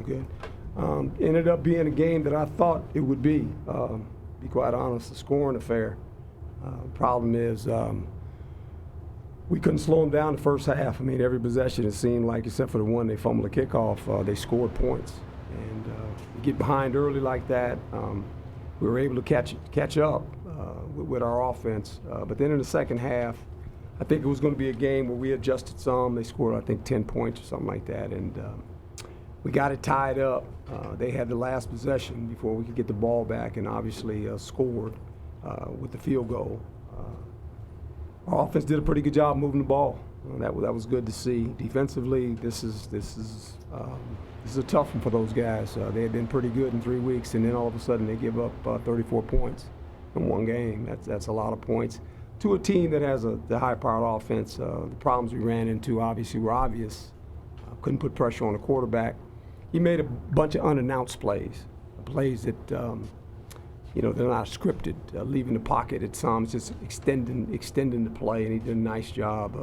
good. Ended up being a game that I thought it would be quite honest, a scoring affair. Problem is we couldn't slow them down the first half. I mean, every possession it seemed like, except for the one they fumbled the kickoff, they scored points. And you get behind early like that, we were able to catch up with our offense. But then in the second half, I think it was going to be a game where we adjusted some. They scored, I think, 10 points or something like that. And we got it tied up. They had the last possession before we could get the ball back and obviously scored with the field goal. Our offense did a pretty good job moving the ball. That was good to see. Defensively, this is a tough one for those guys. They had been pretty good in 3 weeks, and then all of a sudden they give up 34 points in one game. That's a lot of points to a team that has the high-powered offense. The problems we ran into obviously were obvious. Couldn't put pressure on the quarterback. He made a bunch of unannounced plays that they're not scripted. Leaving the pocket at some, just extending the play, and he did a nice job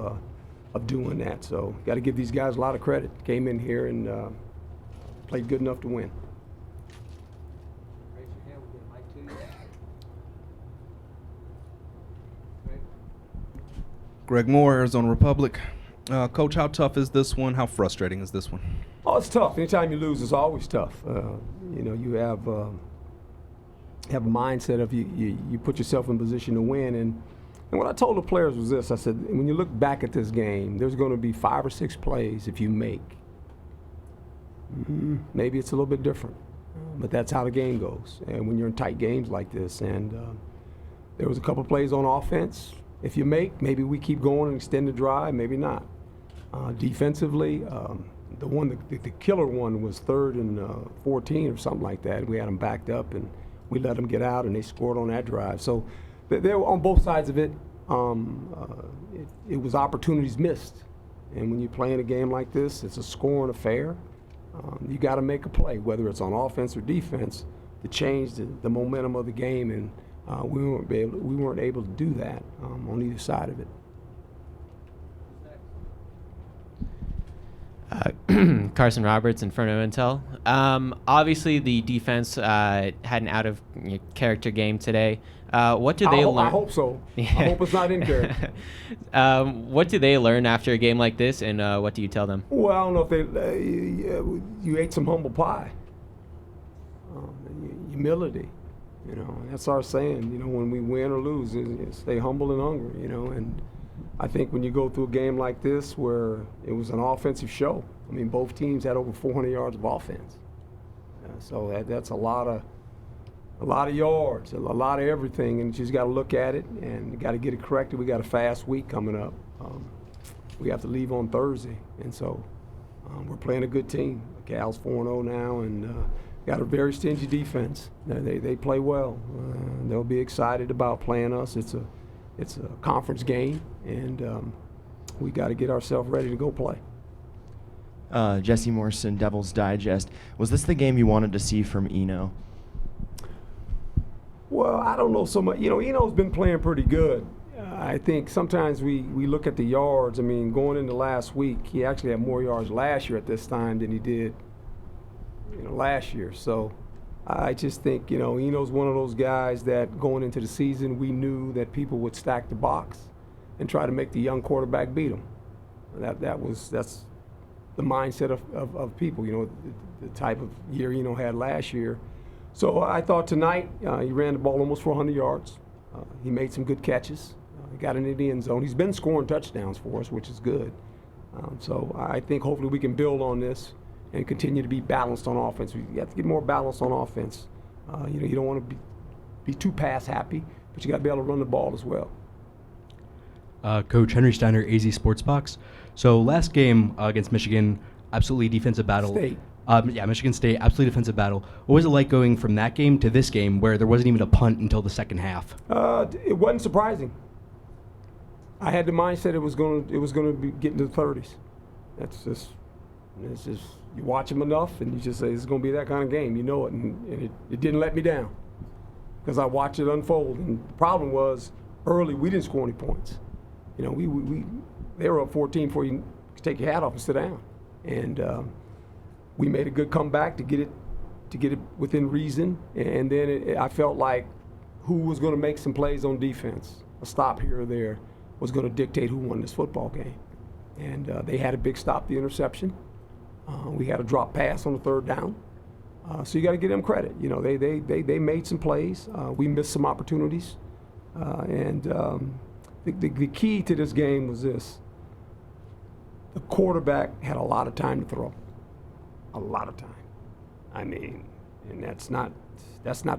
of doing that. So got to give these guys a lot of credit. Came in here and played good enough to win. Raise your hand. We'll get a mic to you. Greg Moore, Arizona Republic. Coach, how tough is this one? How frustrating is this one? Oh, it's tough. Anytime you lose, it's always tough. You have a mindset of you put yourself in position to win. And what I told the players was this. I said, when you look back at this game, there's going to be 5 or 6 plays if you make. Maybe it's a little bit different, but that's how the game goes. And when you're in tight games like this, and there was a couple plays on offense. If you make, maybe we keep going and extend the drive, maybe not. Defensively, the killer one was 3rd and 14 or something like that. We had them backed up, and we let them get out, and they scored on that drive. So they were on both sides of it. It was opportunities missed. And when you're playing a game like this, it's a scoring affair. You got to make a play, whether it's on offense or defense, to change the momentum of the game. And we weren't able to do that on either side of it. Carson Roberts, Inferno Intel. Obviously, the defense had an out-of-character game today. What do they learn? I hope so. Yeah. I hope it's not in character. What do they learn after a game like this, and what do you tell them? Well, I don't know if you ate some humble pie. Humility. That's our saying. When we win or lose, stay humble and hungry. And I think when you go through a game like this where it was an offensive show, I mean, both teams had over 400 yards of offense. So that's a lot of yards, a lot of everything, and you just got to look at it and you got to get it corrected. We got a fast week coming up. We have to leave on Thursday, and so we're playing a good team. Cal's 4-0 now, and got a very stingy defense. They play well. They'll be excited about playing us. It's a conference game, and we got to get ourselves ready to go play. Jesse Morrison, Devil's Digest. Was this the game you wanted to see from Eno? Well, I don't know so much. Eno's been playing pretty good. I think sometimes we look at the yards. I mean, going into last week, he actually had more yards last year at this time than he did last year. So I just think, Eno's one of those guys that going into the season, we knew that people would stack the box and try to make the young quarterback beat him. That's the mindset of people, the type of year Eno had last year. So I thought tonight he ran the ball almost 400 yards. He made some good catches. He got into the end zone. He's been scoring touchdowns for us, which is good. So I think hopefully we can build on this and continue to be balanced on offense. You have to get more balance on offense. You don't want to be too pass happy, but you got to be able to run the ball as well. Coach Henry Steiner, AZ Sports Box. So last game against Michigan, absolutely defensive battle. State. Michigan State, absolutely defensive battle. What was it like going from that game to this game where there wasn't even a punt until the second half? It wasn't surprising. I had the mindset it was going to be getting to the 30s. It's just you watch them enough and you just say it's going to be that kind of game. You know it, and it didn't let me down because I watched it unfold. And the problem was early we didn't score any points. They were up 14 before you could take your hat off and sit down. And we made a good comeback to get it within reason, and then I felt like who was going to make some plays on defense, a stop here or there, was going to dictate who won this football game. And they had a big stop, the interception. We had a drop pass on the third down. So you got to give them credit. You know, they made some plays. We missed some opportunities. The key to this game was this. The quarterback had a lot of time to throw. A lot of time. I mean, and that's not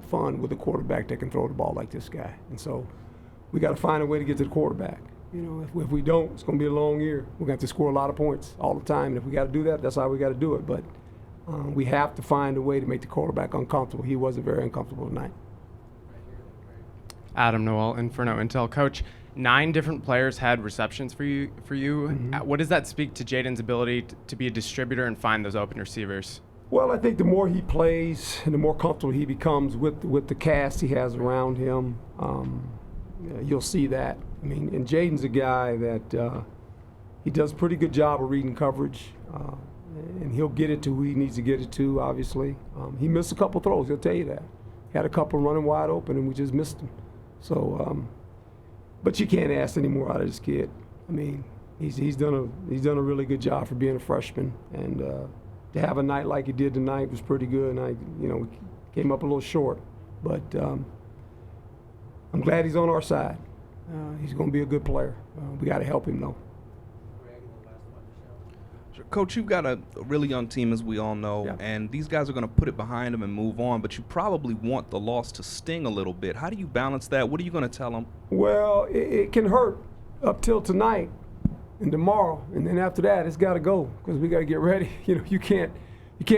fun with a quarterback that can throw the ball like this guy. And so we got to find a way to get to the quarterback. You know, if we don't, it's going to be a long year. We're going to have to score a lot of points all the time. And if we got to do that, that's how we got to do it. But we have to find a way to make the quarterback uncomfortable. He wasn't very uncomfortable tonight. Adam Noel, Inferno Intel. Coach, 9 different players had receptions for you. Mm-hmm. What does that speak to Jaden's ability to be a distributor and find those open receivers? Well, I think the more he plays and the more comfortable he becomes with the cast he has around him, you'll see that. I mean, and Jaden's a guy that he does a pretty good job of reading coverage, and he'll get it to who he needs to get it to, obviously. He missed a couple throws, he'll tell you that. He had a couple running wide open, and we just missed them. So, but you can't ask any more out of this kid. I mean, he's done a really good job for being a freshman, and to have a night like he did tonight was pretty good. And we came up a little short, but I'm glad he's on our side. He's going to be a good player. We got to help him though. Coach, you've got a really young team, as we all know, Yeah. and these guys are going to put it behind them and move on, but you probably want the loss to sting a little bit. How do you balance that? What are you going to tell them? Well, it can hurt up till tonight and tomorrow, and then after that, it's got to go because we got to get ready. You know, you can't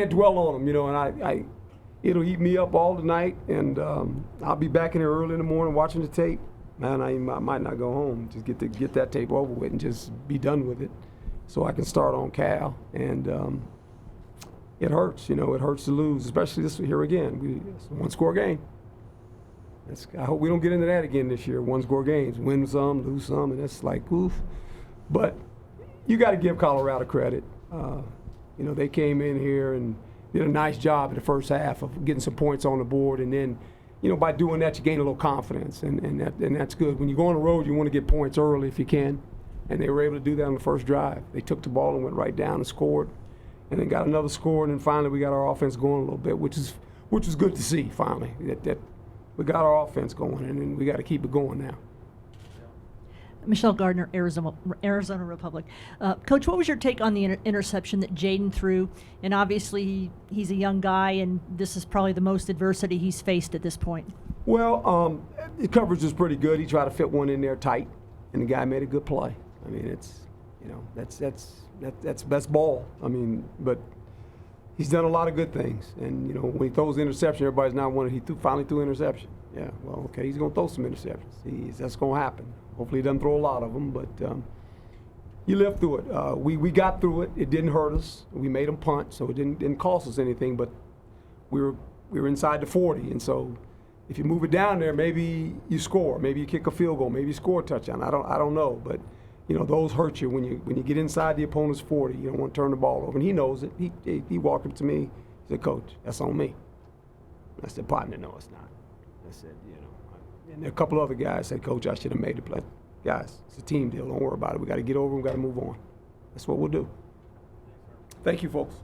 dwell on them. You know, and it'll eat me up all the night, and I'll be back in here early in the morning watching the tape. Man, I might not go home. Just get that tape over with and just be done with it, so I can start on Cal. And it hurts. You know, it hurts to lose, especially this here again. It's a one-score game. I hope we don't get into that again this year. One-score games, win some, lose some, and it's like oof. But you got to give Colorado credit. You know, they came in here and did a nice job in the first half of getting some points on the board, and then, you know, by doing that, you gain a little confidence, and that's good. When you go on the road, you want to get points early if you can, and they were able to do that on the first drive. They took the ball and went right down and scored, and then got another score, and then finally we got our offense going a little bit, which was good to see finally, that we got our offense going, and then we got to keep it going now. Michelle Gardner, Arizona Republic. Coach, what was your take on the interception that Jaden threw? And obviously, he's a young guy, and this is probably the most adversity he's faced at this point. Well, the coverage was pretty good. He tried to fit one in there tight, and the guy made a good play. I mean, it's, you know, that's ball. I mean, but he's done a lot of good things. And, you know, when he throws interception, everybody's not wanting. He finally threw interception. Yeah, well, okay, he's going to throw some interceptions. That's going to happen. Hopefully he doesn't throw a lot of them, but you live through it. We got through it. It didn't hurt us. We made them punt, so it didn't cost us anything, but we were inside the 40, and so if you move it down there, maybe you score. Maybe you kick a field goal. Maybe you score a touchdown. I don't know, but you know, those hurt you when you get inside the opponent's 40. You don't want to turn the ball over, and he knows it. He walked up to me. He said, "Coach, that's on me." I said, "Partner, no, it's not." I said, you know. And a couple other guys said, "Coach, I should have made the play." Guys, it's a team deal. Don't worry about it. We got to get over. We got to move on. That's what we'll do. Thank you, folks.